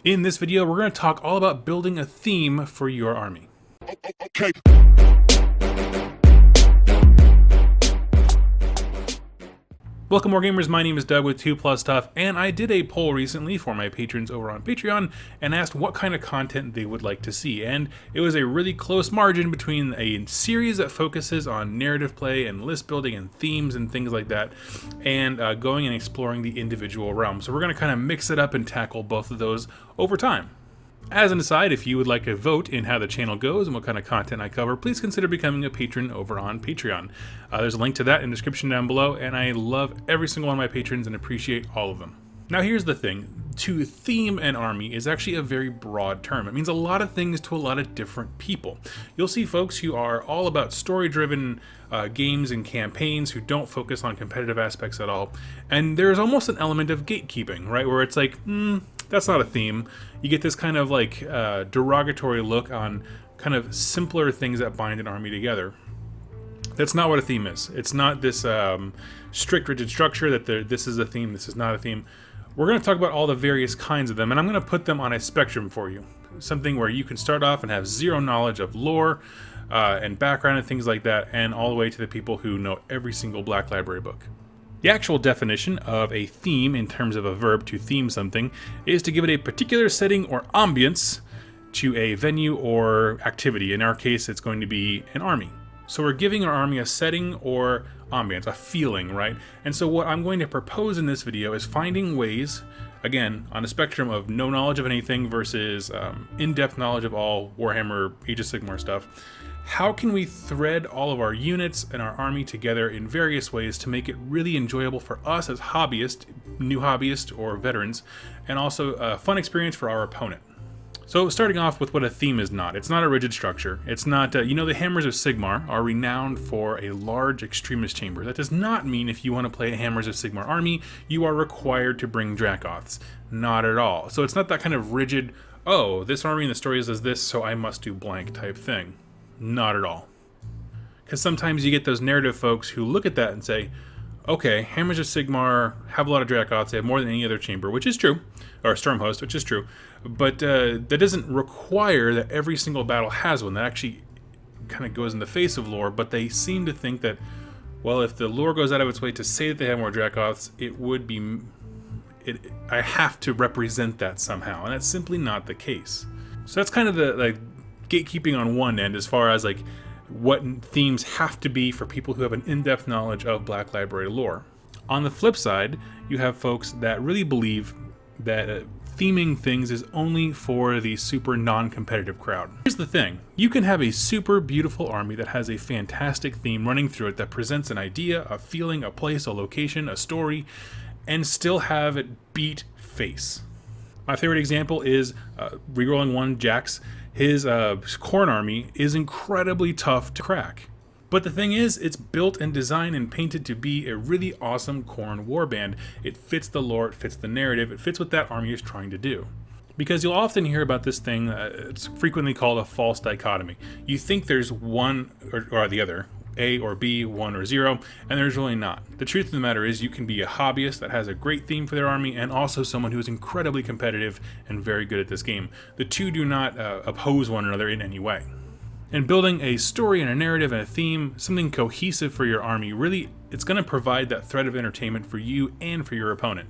In this video, we're going to talk all about building a theme for your army. Okay. Welcome, Wargamers. My name is Doug with 2+ Stuff, and I did a poll recently for my patrons over on Patreon and asked what kind of content they would like to see. And it was a really close margin between a series that focuses on narrative play and list building and themes and things like that, and going and exploring the individual realms. So we're going to kind of mix it up and tackle both of those over time. As an aside, if you would like a vote in how the channel goes and what kind of content I cover, please consider becoming a patron over on Patreon. There's a link to that in the description down below, and I love every single one of my patrons and appreciate all of them. Now here's the thing, to theme an army is actually a very broad term. It means a lot of things to a lot of different people. You'll see folks who are all about story-driven games and campaigns who don't focus on competitive aspects at all, and there's almost an element of gatekeeping, right, where it's like, that's not a theme. You get this kind of like derogatory look on kind of simpler things that bind an army together. That's not what a theme is. It's not this strict, rigid structure that this is a theme, this is not a theme. We're going to talk about all the various kinds of them, and I'm going to put them on a spectrum for you. Something where you can start off and have zero knowledge of lore and background and things like that, and all the way to the people who know every single Black Library book. The actual definition of a theme in terms of a verb to theme something is to give it a particular setting or ambience to a venue or activity. In our case, it's going to be an army. So we're giving our army a setting or ambience, a feeling, right? And so what I'm going to propose in this video is finding ways, again, on a spectrum of no knowledge of anything versus in-depth knowledge of all Warhammer, Age of Sigmar stuff. How can we thread all of our units and our army together in various ways to make it really enjoyable for us as hobbyists, new hobbyists or veterans, and also a fun experience for our opponent? So starting off with what a theme is not. It's not a rigid structure. It's not, the Hammers of Sigmar are renowned for a large extremist chamber. That does not mean if you want to play a Hammers of Sigmar army, you are required to bring Dracoths. Not at all. So it's not that kind of rigid, oh, this army in the story says this, so I must do blank type thing. Not at all. Because sometimes you get those narrative folks who look at that and say, okay, Hammers of Sigmar have a lot of Dracoths, they have more than any other chamber, which is true, or Stormhost, which is true, but that doesn't require that every single battle has one. That actually kind of goes in the face of lore, but they seem to think that, well, if the lore goes out of its way to say that they have more Dracoths, it would be, I have to represent that somehow, and that's simply not the case. So that's kind of the gatekeeping on one end as far as like what themes have to be for people who have an in-depth knowledge of Black Library lore. On the flip side, you have folks that really believe that theming things is only for the super non-competitive crowd. Here's the thing, you can have a super beautiful army that has a fantastic theme running through it that presents an idea, a feeling, a place, a location, a story, and still have it beat face. My favorite example is rerolling one Jax. His Khorne army is incredibly tough to crack. But the thing is, it's built and designed and painted to be a really awesome Khorne warband. It fits the lore, it fits the narrative, it fits what that army is trying to do. Because you'll often hear about this thing, it's frequently called a false dichotomy. You think there's one or the other, A or B, 1 or 0, and there's really not. The truth of the matter is you can be a hobbyist that has a great theme for their army and also someone who is incredibly competitive and very good at this game. The two do not oppose one another in any way. And building a story and a narrative and a theme, something cohesive for your army, really, it's going to provide that thread of entertainment for you and for your opponent.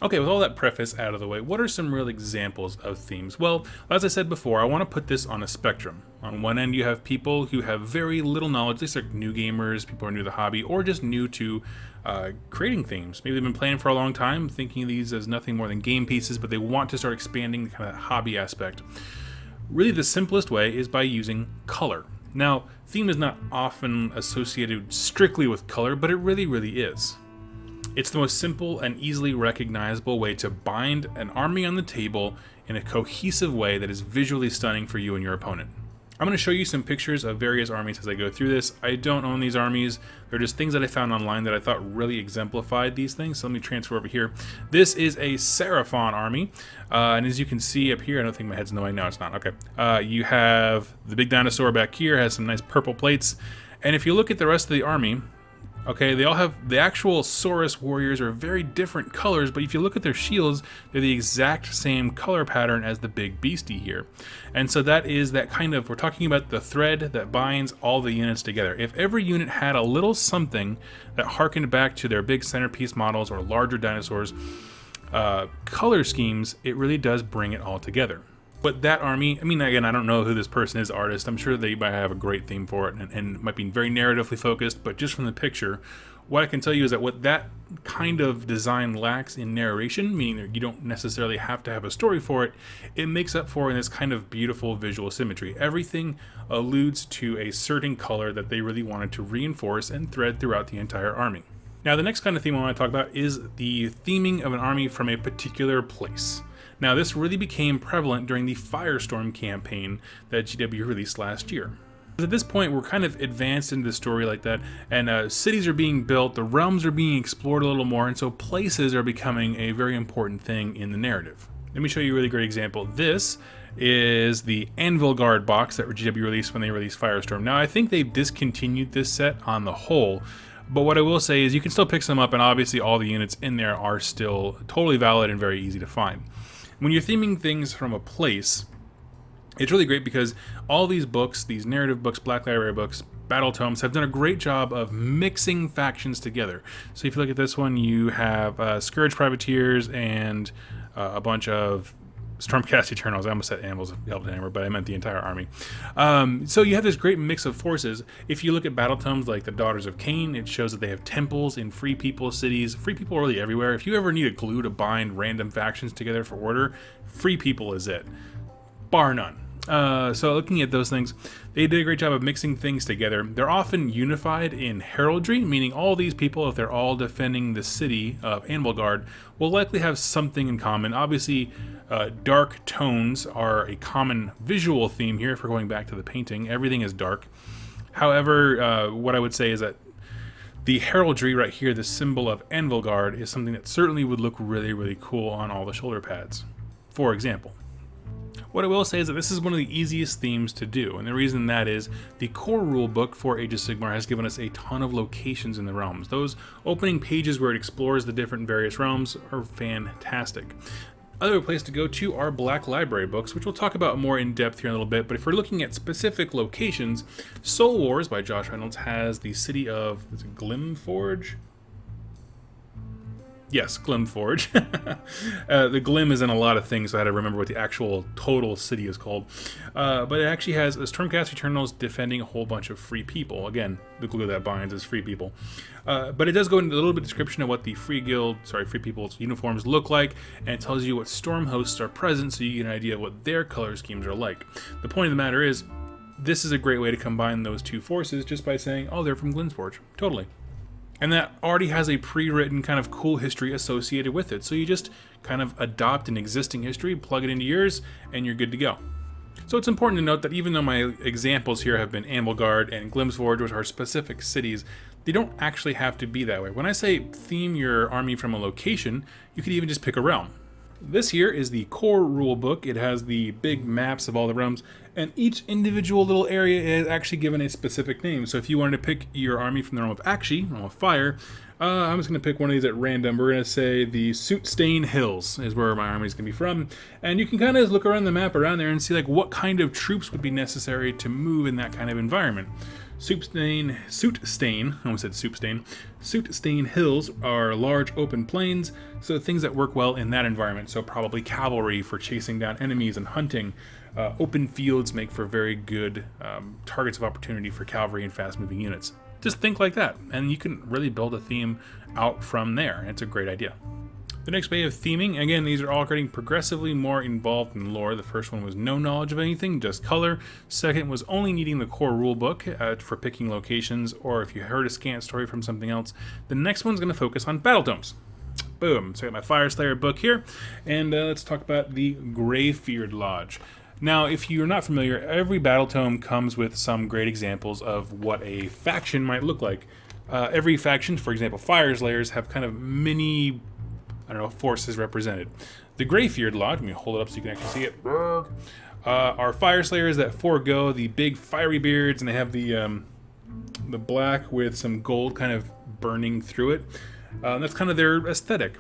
Okay, with all that preface out of the way, what are some real examples of themes? Well, as I said before, I want to put this on a spectrum. On one end, you have people who have very little knowledge. These are new gamers, people who are new to the hobby, or just new to creating themes. Maybe they've been playing for a long time, thinking of these as nothing more than game pieces, but they want to start expanding the kind of hobby aspect. Really, the simplest way is by using color. Now, theme is not often associated strictly with color, but it really, really is. It's the most simple and easily recognizable way to bind an army on the table in a cohesive way that is visually stunning for you and your opponent. I'm going to show you some pictures of various armies as I go through this. I don't own these armies. They're just things that I found online that I thought really exemplified these things. So let me transfer over here. This is a Seraphin Army. And as you can see up here, I don't think my head's in the way. No, it's not. Okay. You have the big dinosaur back here, has some nice purple plates. And if you look at the rest of the army, Okay, they all have the actual Saurus warriors are very different colors, but if you look at their shields, they're the exact same color pattern as the big beastie here. And so that is that kind of, we're talking about the thread that binds all the units together. If every unit had a little something that harkened back to their big centerpiece models or larger dinosaurs, color schemes, it really does bring it all together. But that army, I mean, again, I don't know who this person is, artist. I'm sure they might have a great theme for it and might be very narratively focused, but just from the picture, what I can tell you is that what that kind of design lacks in narration, meaning that you don't necessarily have to have a story for it, it makes up for in this kind of beautiful visual symmetry. Everything alludes to a certain color that they really wanted to reinforce and thread throughout the entire army. Now, the next kind of theme I want to talk about is the theming of an army from a particular place. Now, this really became prevalent during the Firestorm campaign that GW released last year. At this point, we're kind of advanced into the story like that, and cities are being built, the realms are being explored a little more, and so places are becoming a very important thing in the narrative. Let me show you a really great example. This is the Anvil Guard box that GW released when they released Firestorm. Now, I think they've discontinued this set on the whole, but what I will say is you can still pick some up, and obviously all the units in there are still totally valid and very easy to find. When you're theming things from a place, it's really great because all these books, these narrative books, Black Library books, battle tomes, have done a great job of mixing factions together. So if you look at this one, you have Scourge Privateers and a bunch of Stormcast Eternals. I almost said Anvils of Elvenhammer, but I meant the entire army. So you have this great mix of forces. If you look at battle tomes like the Daughters of Cain, it shows that they have temples in free people cities. Free people are really everywhere. If you ever need a glue to bind random factions together for order, free people is it, bar none. So looking at those things, they did a great job of mixing things together. They're often unified in heraldry, meaning all these people, if they're all defending the city of Anvilgard, will likely have something in common. Obviously, dark tones are a common visual theme here. If we're going back to the painting, everything is dark. However, what I would say is that the heraldry right here, the symbol of Anvilgard, is something that certainly would look really, really cool on all the shoulder pads, for example. What I will say is that this is one of the easiest themes to do, and the reason that is the core rulebook for Age of Sigmar has given us a ton of locations in the realms. Those opening pages where it explores the different various realms are fantastic. Other place to go to are Black Library books, which we'll talk about more in depth here in a little bit, but if we're looking at specific locations, Soul Wars by Josh Reynolds has the city of Glimforge? Yes, Glimforge. The Glim is in a lot of things, so I had to remember what the actual total city is called. But it actually has a Stormcast Eternals defending a whole bunch of free people. Again, the glue that binds is free people. But it does go into a little bit of description of what the free people's uniforms look like, and it tells you what storm hosts are present so you get an idea of what their color schemes are like. The point of the matter is, this is a great way to combine those two forces just by saying, oh, they're from Glimforge. Totally. And that already has a pre-written kind of cool history associated with it. So you just kind of adopt an existing history, plug it into yours, and you're good to go. So it's important to note that even though my examples here have been Anvilgard and Glimforge, which are specific cities, they don't actually have to be that way. When I say theme your army from a location, you could even just pick a realm. This here is the core rulebook. It has the big maps of all the realms, and each individual little area is actually given a specific name. So if you wanted to pick your army from the realm of Akshi, realm of fire, I'm just going to pick one of these at random. We're going to say the Soot-Stain Hills is where my army is going to be from. And you can kind of look around the map around there and see like what kind of troops would be necessary to move in that kind of environment. Soot-Stain Hills are large open plains, so things that work well in that environment. So probably cavalry for chasing down enemies and hunting. Open fields make for very good targets of opportunity for cavalry and fast-moving units. Just think like that, and you can really build a theme out from there. It's a great idea. The next way of theming, again, these are all getting progressively more involved in lore. The first one was no knowledge of anything, just color. Second was only needing the core rulebook for picking locations, or if you heard a scant story from something else. The next one's going to focus on battle tomes. Boom. So I got my Fire Slayer book here, and let's talk about the Greyfeared Lodge. Now, if you're not familiar, every battle tome comes with some great examples of what a faction might look like. Every faction, for example, Fire Slayers, have kind of mini, forces represented. The Greyfeared Lodge, let me hold it up so you can actually see it, are Fire Slayers that forego the big fiery beards, and they have the the black with some gold kind of burning through it. That's kind of their aesthetic.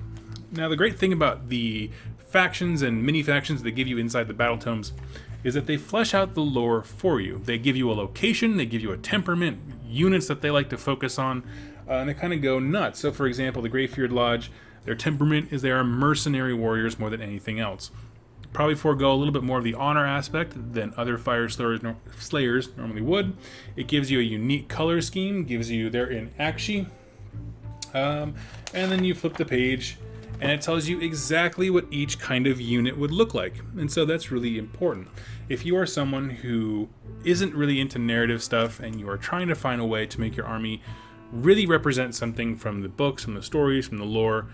Now, the great thing about the factions and mini factions they give you inside the battle tomes is that they flesh out the lore for you. They give you a location, they give you a temperament, units that they like to focus on, and they kind of go nuts. So, for example, the Greyfeared Lodge, their temperament is they are mercenary warriors more than anything else. Probably forego a little bit more of the honor aspect than other fire slayers normally would. It gives you a unique color scheme, gives you their in Akshi, and then you flip the page and it tells you exactly what each kind of unit would look like. And so that's really important. If you are someone who isn't really into narrative stuff and you are trying to find a way to make your army really represent something from the books, from the stories, from the lore,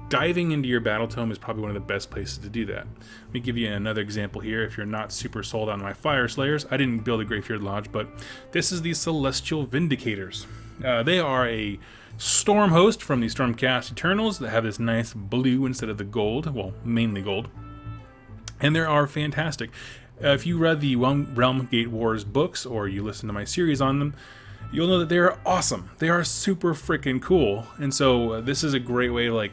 diving into your battle tome is probably one of the best places to do that. Let me give you another example here if you're not super sold on my Fire Slayers. I didn't build a Greyfeared Lodge, but this is the Celestial Vindicators. They are a storm host from the Stormcast Eternals that have this nice blue instead of the gold, well, mainly gold. And they are fantastic. If you read the Realm Gate Wars books or you listen to my series on them, you'll know that they are awesome. They are super freaking cool. And so this is a great way, I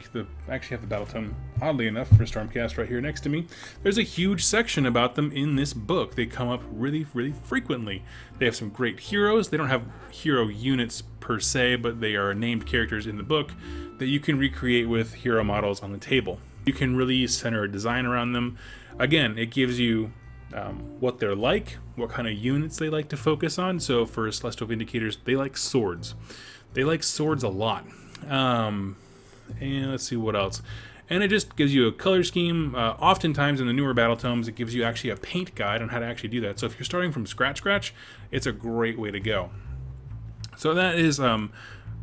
actually have the battle tome, oddly enough, for Stormcast right here next to me. There's a huge section about them in this book. They come up really, really frequently. They have some great heroes. They don't have hero units per se, but they are named characters in the book that you can recreate with hero models on the table. You can really center a design around them. Again, it gives you what they're like, what kind of units they like to focus on. So for Celestial Vindicators, they like swords. They like swords a lot. And let's see what else. And it just gives you a color scheme. Oftentimes in the newer battle tomes, it gives you actually a paint guide on how to actually do that. So if you're starting from scratch, it's a great way to go. So that is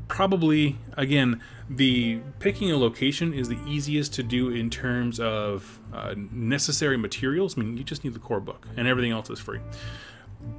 probably, again, the picking a location is the easiest to do in terms of necessary materials. I mean, you just need the core book and everything else is free.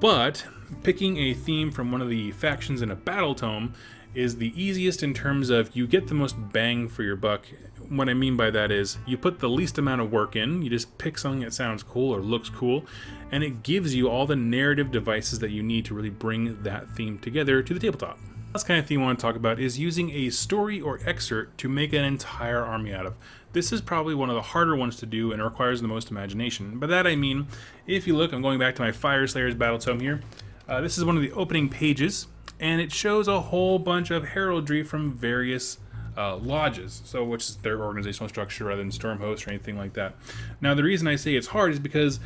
But picking a theme from one of the factions in a battle tome is the easiest in terms of you get the most bang for your buck. What I mean by that is you put the least amount of work in, you just pick something that sounds cool or looks cool, and it gives you all the narrative devices that you need to really bring that theme together to the tabletop. The last kind of theme I want to talk about is using a story or excerpt to make an entire army out of. This is probably one of the harder ones to do and requires the most imagination. By that I mean, if you look, I'm going back to my Fire Slayers battle tome here. This is one of the opening pages, and it shows a whole bunch of heraldry from various lodges, so which is their organizational structure rather than storm hosts or anything like that. Now the reason I say it's hard is because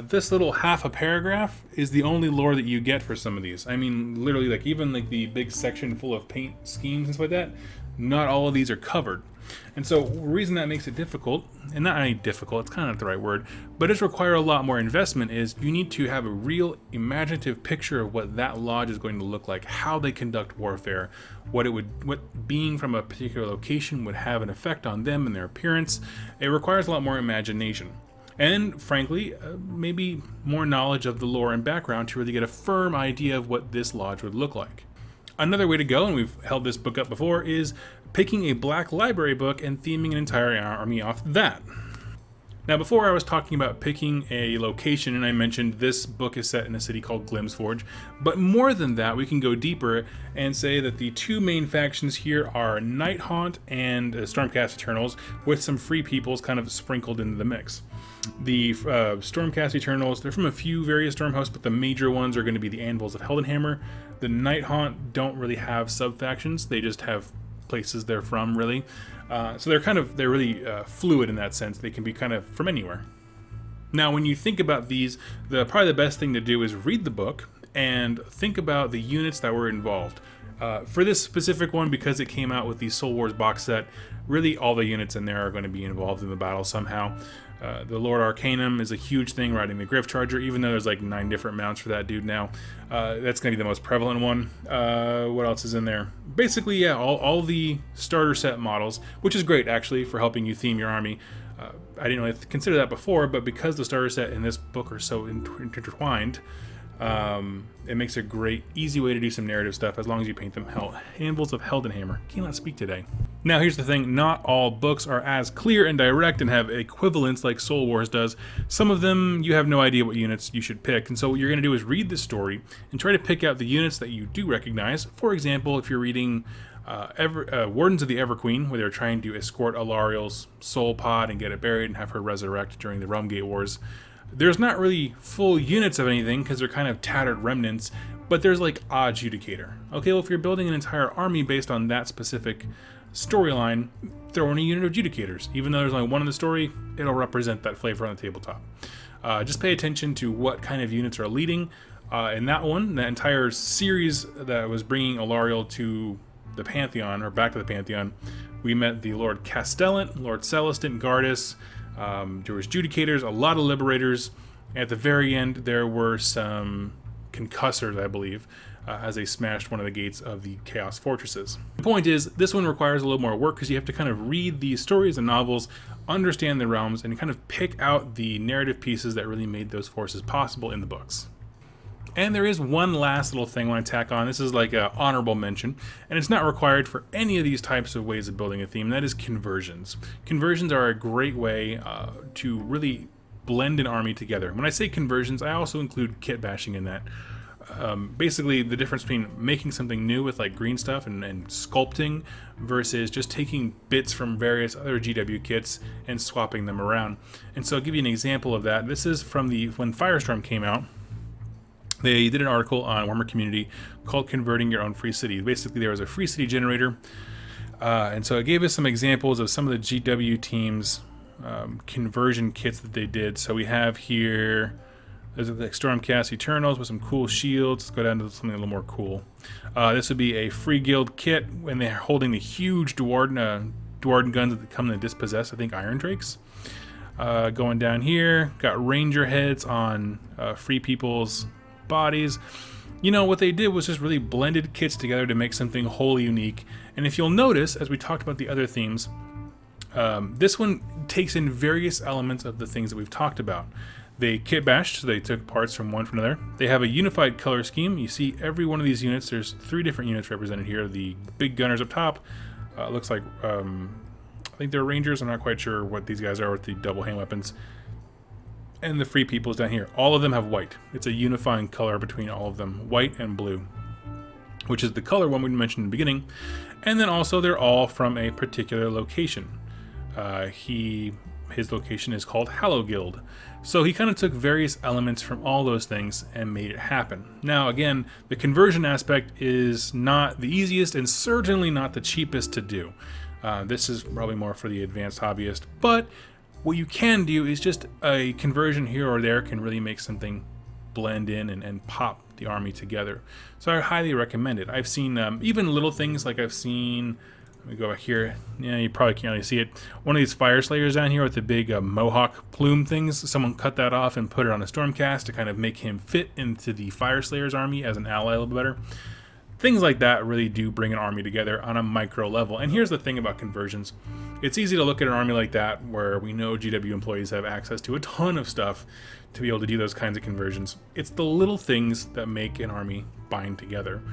this little half a paragraph is the only lore that you get for some of these. I mean, literally, like even like the big section full of paint schemes and stuff like that, not all of these are covered. And so the reason that makes it difficult, and not any difficult, it's kind of not the right word, but it's require a lot more investment, is you need to have a real imaginative picture of what that lodge is going to look like, how they conduct warfare, what being from a particular location would have an effect on them and their appearance. It requires a lot more imagination. And frankly, maybe more knowledge of the lore and background to really get a firm idea of what this lodge would look like. Another way to go, and we've held this book up before, is picking a black library book and theming an entire army off that. Now, before I was talking about picking a location, and I mentioned this book is set in a city called Glimsforge, but more than that, we can go deeper and say that the two main factions here are Nighthaunt and Stormcast Eternals, with some free peoples kind of sprinkled into the mix. The Stormcast Eternals, they're from a few various storm hosts, but the major ones are going to be the Anvils of Heldenhammer. The Nighthaunt don't really have sub-factions, they just have places they're from, really. So they're really fluid in that sense. They can be kind of from anywhere. Now, when you think about these, probably the best thing to do is read the book and think about the units that were involved. For this specific one, because it came out with the Soul Wars box set, really all the units in there are going to be involved in the battle somehow. The Lord Arcanum is a huge thing, riding the Griff Charger, even though there's like 9 different mounts for that dude now. That's going to be the most prevalent one. What else is in there? Basically, yeah, all the starter set models, which is great, actually, for helping you theme your army. I didn't really consider that before, but because the starter set in this book are so intertwined, It makes a great, easy way to do some narrative stuff as long as you paint them Anvils of Heldenhammer. Cannot speak today. Now here's the thing, not all books are as clear and direct and have equivalents like Soul Wars does. Some of them you have no idea what units you should pick, and so what you're going to do is read the story and try to pick out the units that you do recognize. For example, if you're reading Wardens of the Everqueen, where they're trying to escort Alariel's soul pod and get it buried and have her resurrect during the Realmgate Wars, there's not really full units of anything because they're kind of tattered remnants, but there's like a Judicator. Okay, well, if you're building an entire army based on that specific storyline, throw in a unit of Judicators. Even though there's only one in the story, it'll represent that flavor on the tabletop. Just pay attention to what kind of units are leading. In that one, that entire series that was bringing Alariel to the Pantheon, or back to the Pantheon, we met the Lord Castellan, Lord Celestin, Gardas. There was Judicators, a lot of Liberators. At the very end, there were some Concussors, I believe, as they smashed one of the gates of the Chaos Fortresses. The point is, this one requires a little more work because you have to kind of read these stories and novels, understand the realms, and kind of pick out the narrative pieces that really made those forces possible in the books. And there is one last little thing I want to tack on. This is like an honorable mention, and it's not required for any of these types of ways of building a theme. That is conversions. Conversions are a great way to really blend an army together. When I say conversions, I also include kit bashing in that. Basically, the difference between making something new with like green stuff and sculpting versus just taking bits from various other GW kits and swapping them around. And so I'll give you an example of that. This is from when Firestorm came out. They did an article on Warhammer Community called Converting Your Own Free City. Basically, there was a free city generator, and so it gave us some examples of some of the GW teams' conversion kits that they did. So we have here, there's the Stormcast Eternals with some cool shields. Let's go down to something a little more cool. This would be a Free Guild kit when they're holding the huge Dwarden guns that come to dispossess, I think, Iron Drakes. Going down here, got Ranger heads on Free People's bodies. You know, what they did was just really blended kits together to make something wholly unique. And if you'll notice, as we talked about the other themes, this one takes in various elements of the things that we've talked about. They kit bashed, so they took parts from one from another. They have a unified color scheme. You see every one of these units, there's 3 different units represented here. The big gunners up top, looks like, I think they're Rangers. I'm not quite sure what these guys are with the double hand weapons. And the Free Peoples down here. All of them have white. It's a unifying color between all of them, white and blue, which is the color one we mentioned in the beginning. And then also they're all from a particular location. His location is called Hallow Guild. So he kind of took various elements from all those things and made it happen. Now again, the conversion aspect is not the easiest and certainly not the cheapest to do. This is probably more for the advanced hobbyist, but what you can do is just a conversion here or there can really make something blend in and pop the army together. So I highly recommend it. I've seen even little things like I've seen, let me go back here. Yeah, you probably can't really see it. One of these Fire Slayers down here with the big Mohawk plume things. Someone cut that off and put it on a Stormcast to kind of make him fit into the Fire Slayer's army as an ally a little better. Things like that really do bring an army together on a micro level. And here's the thing about conversions. It's easy to look at an army like that where we know GW employees have access to a ton of stuff to be able to do those kinds of conversions. It's the little things that make an army bind together.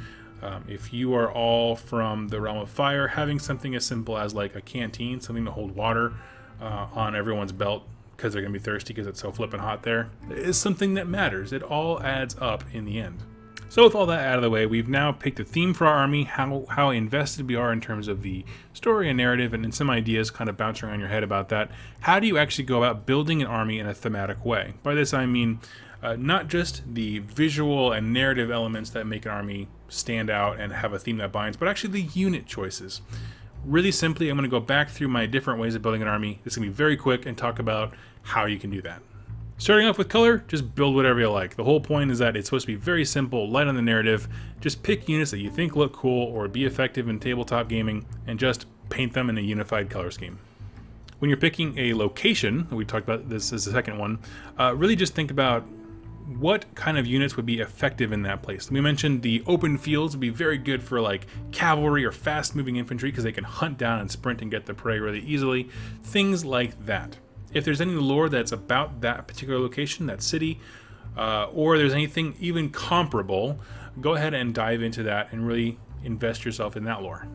If you are all from the realm of fire, having something as simple as like a canteen, something to hold water on everyone's belt because they're going to be thirsty because it's so flippin' hot there, is something that matters. It all adds up in the end. So with all that out of the way, we've now picked a theme for our army, how invested we are in terms of the story and narrative, and some ideas kind of bouncing around your head about that. How do you actually go about building an army in a thematic way? By this I mean not just the visual and narrative elements that make an army stand out and have a theme that binds, but actually the unit choices. Really simply, I'm going to go back through my different ways of building an army. It's going to be very quick and talk about how you can do that. Starting off with color, just build whatever you like. The whole point is that it's supposed to be very simple, light on the narrative. Just pick units that you think look cool or be effective in tabletop gaming and just paint them in a unified color scheme. When you're picking a location, we talked about this as the second one, really just think about what kind of units would be effective in that place. We mentioned the open fields would be very good for like cavalry or fast moving infantry because they can hunt down and sprint and get the prey really easily. Things like that. If there's any lore that's about that particular location, that city, or there's anything even comparable, go ahead and dive into that and really invest yourself in that lore.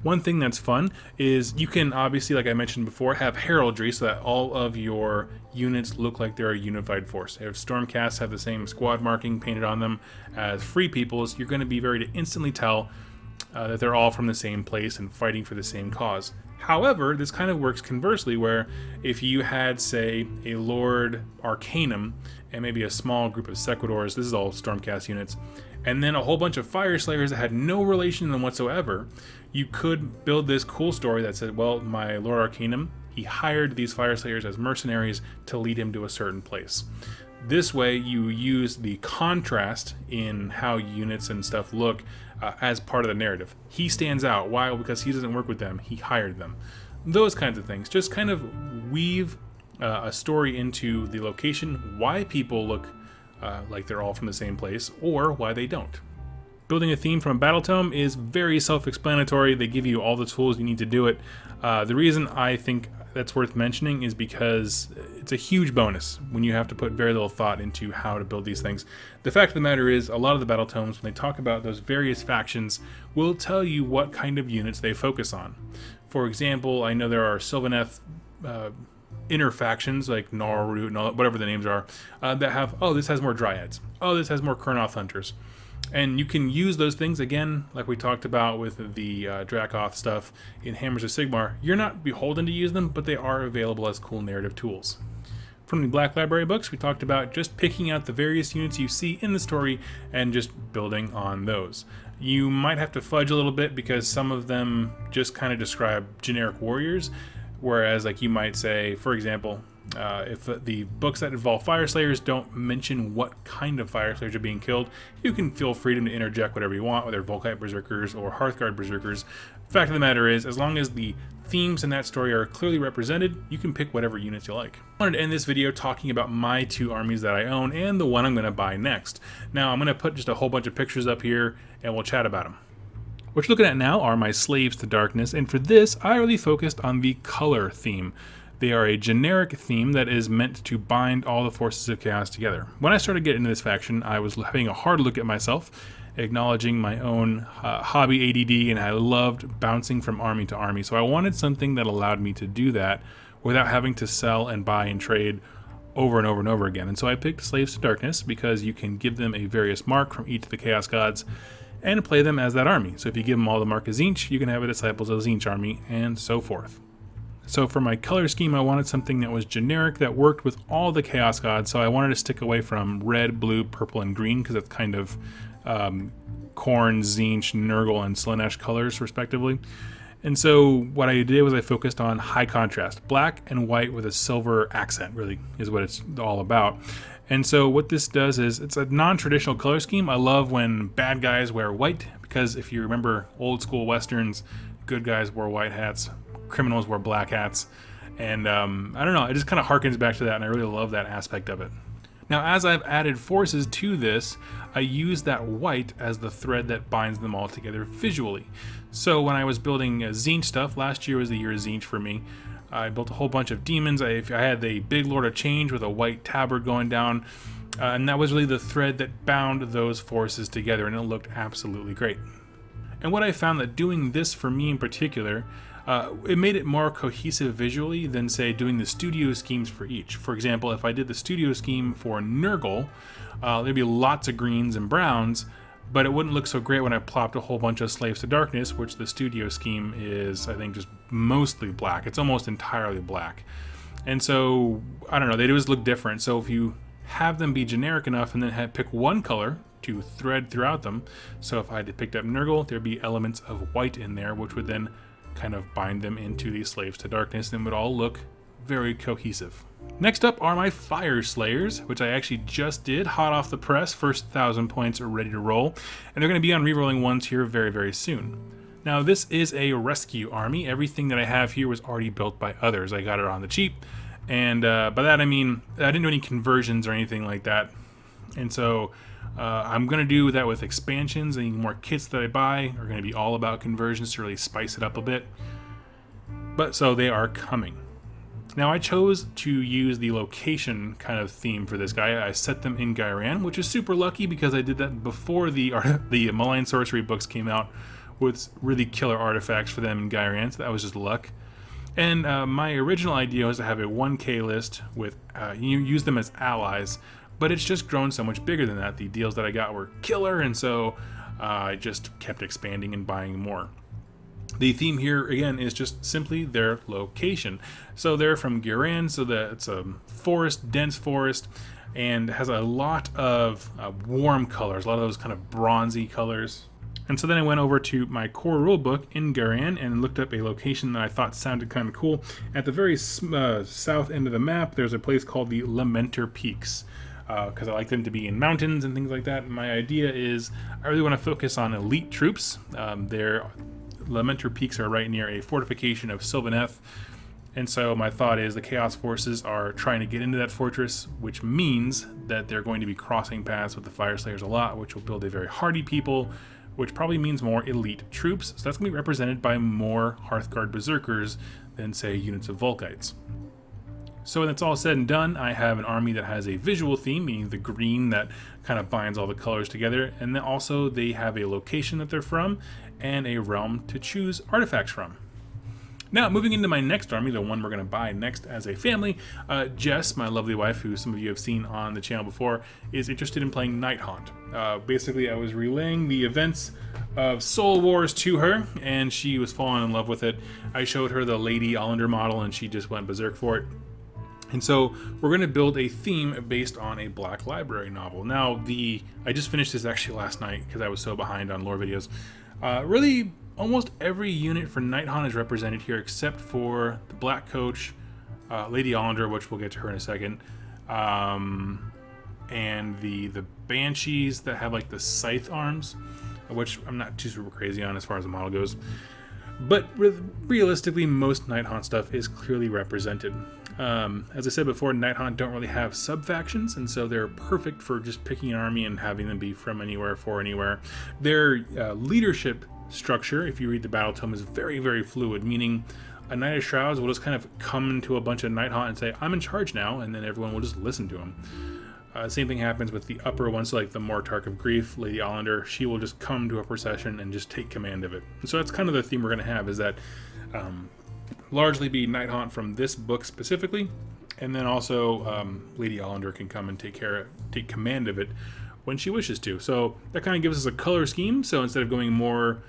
One thing that's fun is you can obviously, like I mentioned before, have heraldry so that all of your units look like they're a unified force. If Stormcasts have the same squad marking painted on them as Free Peoples, you're going to be very to instantly tell that they're all from the same place and fighting for the same cause. However, this kind of works conversely, where if you had, say, a Lord Arcanum and maybe a small group of Sequitors, this is all Stormcast units, and then a whole bunch of Fire Slayers that had no relation to them whatsoever, you could build this cool story that said, well, my Lord Arcanum, he hired these Fire Slayers as mercenaries to lead him to a certain place. This way, you use the contrast in how units and stuff look as part of the narrative. He stands out. Why? Because he doesn't work with them. He hired them. Those kinds of things. Just kind of weave a story into the location, why people look like they're all from the same place, or why they don't. Building a theme from a battle tome is very self-explanatory. They give you all the tools you need to do it. The reason I think that's worth mentioning is because it's a huge bonus when you have to put very little thought into how to build these things. The fact of the matter is, a lot of the battle tomes, when they talk about those various factions, will tell you what kind of units they focus on. For example, I know there are Sylvaneth inner factions like Norroot and all, whatever the names are, that have, oh, this has more Dryads. Oh, this has more Kurnoth Hunters. And you can use those things, again, like we talked about with the Dracoth stuff in Hammers of Sigmar. You're not beholden to use them, but they are available as cool narrative tools. From the Black Library books, we talked about just picking out the various units you see in the story and just building on those. You might have to fudge a little bit because some of them just kind of describe generic warriors, whereas like you might say, for example, if the books that involve Fire Slayers don't mention what kind of Fire Slayers are being killed, you can feel freedom to interject whatever you want, whether Volkite Berserkers or Hearthguard Berserkers. Fact of the matter is, as long as the themes in that story are clearly represented, you can pick whatever units you like. I wanted to end this video talking about my two armies that I own and the one I'm going to buy next. Now I'm going to put just a whole bunch of pictures up here and we'll chat about them. What you're looking at now are my Slaves to Darkness, and for this I really focused on the color theme. They are a generic theme that is meant to bind all the forces of chaos together. When I started getting into this faction, I was having a hard look at myself, acknowledging my own hobby ADD, and I loved bouncing from army to army. So I wanted something that allowed me to do that without having to sell and buy and trade over and over and over again. And so I picked Slaves to Darkness because you can give them a various mark from each of the Chaos Gods and play them as that army. So if you give them all the mark of Tzeentch, you can have a Disciples of Tzeentch army, and so forth. So for my color scheme, I wanted something that was generic, that worked with all the Chaos Gods, so I wanted to stick away from red, blue, purple, and green, because that's kind of Khorne, Tzeentch, Nurgle, and Slaanesh colors, respectively. And so what I did was I focused on high contrast. Black and white with a silver accent, really, is what it's all about. And so what this does is, it's a non-traditional color scheme. I love when bad guys wear white, because if you remember old school Westerns, good guys wore white hats, criminals wear black hats, and I don't know, it just kind of harkens back to that, and I really love that aspect of it. Now, as I've added forces to this, I use that white as the thread that binds them all together visually. So when I was building Tzeentch stuff, last year was the year of Tzeentch for me, I built a whole bunch of demons. I had the big Lord of Change with a white tabard going down, and that was really the thread that bound those forces together, and it looked absolutely great. And what I found that doing this for me in particular, it made it more cohesive visually than, say, doing the studio schemes for each. For example, if I did the studio scheme for Nurgle, there'd be lots of greens and browns, but it wouldn't look so great when I plopped a whole bunch of Slaves to Darkness, which the studio scheme is, I think, just mostly black. It's almost entirely black. And so, I don't know, they always look different. So if you have them be generic enough and then pick one color to thread throughout them, so if I had picked up Nurgle, there'd be elements of white in there, which would then kind of bind them into these Slaves to Darkness, and would all look very cohesive. Next up are my Fire Slayers, which I actually just did, hot off the press, first 1,000 points are ready to roll, and they're going to be on rerolling ones here very, very soon. Now, this is a rescue army. Everything that I have here was already built by others. I got it on the cheap, and by that I mean I didn't do any conversions or anything like that, and so I'm going to do that with expansions. Any more kits that I buy are going to be all about conversions to really spice it up a bit. But so they are coming. Now I chose to use the location kind of theme for this guy. I set them in Ghyran, which is super lucky because I did that before the Malign Sorcery books came out with really killer artifacts for them in Ghyran, so that was just luck. And my original idea was to have a 1k list with, you use them as allies, but it's just grown so much bigger than that. The deals that I got were killer, and so I just kept expanding and buying more. The theme here, again, is just simply their location. So they're from Ghyran, so that it's a forest, dense forest, and has a lot of warm colors, a lot of those kind of bronzy colors. And so then I went over to my core rulebook in Ghyran and looked up a location that I thought sounded kind of cool. At the very south end of the map, there's a place called the Lamenter Peaks, because I like them to be in mountains and things like that. And my idea is I really want to focus on elite troops. Their Lamenter Peaks are right near a fortification of Sylvaneth, and so my thought is the Chaos Forces are trying to get into that fortress, which means that they're going to be crossing paths with the Fire Slayers a lot, which will build a very hardy people, which probably means more elite troops. So that's going to be represented by more Hearthguard Berserkers than, say, units of Volkites. So when it's all said and done, I have an army that has a visual theme, meaning the green that kind of binds all the colors together, and then also they have a location that they're from and a realm to choose artifacts from. Now, moving into my next army, the one we're going to buy next as a family, Jess, my lovely wife, who some of you have seen on the channel before, is interested in playing Nighthaunt. Basically, I was relaying the events of Soul Wars to her, and she was falling in love with it. I showed her the Lady Allender model, and she just went berserk for it. And so we're going to build a theme based on a Black Library novel. Now, I just finished this actually last night because I was so behind on lore videos. Really, almost every unit for Nighthaunt is represented here except for the Black Coach, Lady Allender, which we'll get to her in a second, and the Banshees that have like the scythe arms, which I'm not too super crazy on as far as the model goes. But realistically, most Nighthaunt stuff is clearly represented. As I said before, Nighthaunt don't really have sub-factions, and so they're perfect for just picking an army and having them be from anywhere for anywhere. Their leadership structure, if you read the Battle Tome, is very, very fluid, meaning a Knight of Shrouds will just kind of come into a bunch of Nighthaunt and say, I'm in charge now, and then everyone will just listen to him. Same thing happens with the upper ones, so like the Mortarch of Grief, Lady Allender. She will just come to a procession and just take command of it. And so that's kind of the theme we're going to have, is that largely be Nighthaunt from this book specifically, and then also Lady Allender can come and take command of it when she wishes to. So that kind of gives us a color scheme. So instead of going more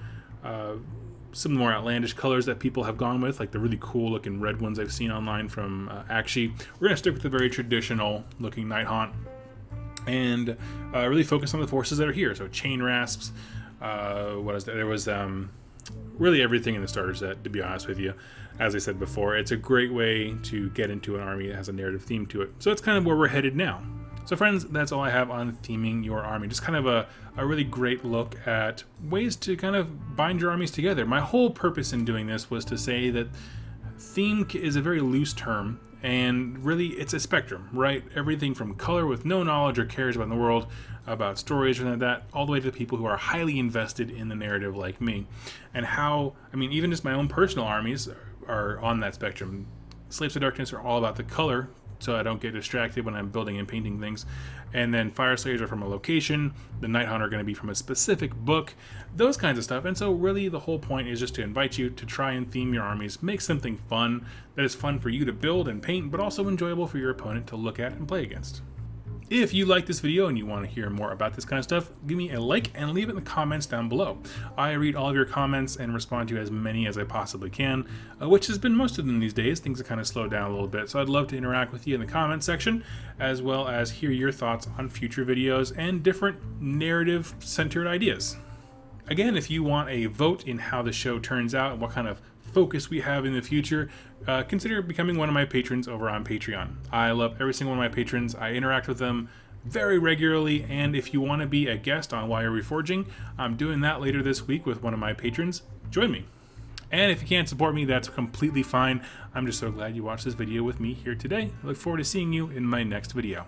some more outlandish colors that people have gone with, like the really cool looking red ones I've seen online from Akshi, we're going to stick with the very traditional looking Nighthaunt and really focus on the forces that are here. So chain rasps, what is that? There was really everything in the starter set, to be honest with you. As I said before, it's a great way to get into an army that has a narrative theme to it. So that's kind of where we're headed now. So friends, that's all I have on theming your army. Just kind of a really great look at ways to kind of bind your armies together. My whole purpose in doing this was to say that theme is a very loose term, and really it's a spectrum, right? Everything from color with no knowledge or cares about the world, about stories or anything like that, all the way to the people who are highly invested in the narrative like me. And how, I mean, even just my own personal armies are on that spectrum. Slaves of Darkness are all about the color, so I don't get distracted when I'm building and painting things. And then Fire Slayers are from a location, the Nighthaunt are going to be from a specific book, those kinds of stuff. And so really the whole point is just to invite you to try and theme your armies, make something fun that is fun for you to build and paint, but also enjoyable for your opponent to look at and play against. If you like this video and you want to hear more about this kind of stuff, give me a like and leave it in the comments down below. I read all of your comments and respond to as many as I possibly can, which has been most of them these days. Things have kind of slowed down a little bit, so I'd love to interact with you in the comment section, as well as hear your thoughts on future videos and different narrative-centered ideas. Again, if you want a vote in how the show turns out and what kind of focus we have in the future, consider becoming one of my patrons over on Patreon. I love every single one of my patrons. I interact with them very regularly, and if you want to be a guest on Why Are We Forging, I'm doing that later this week with one of my patrons. Join me. And if you can't support me, that's completely fine. I'm just so glad you watched this video with me here today. I look forward to seeing you in my next video.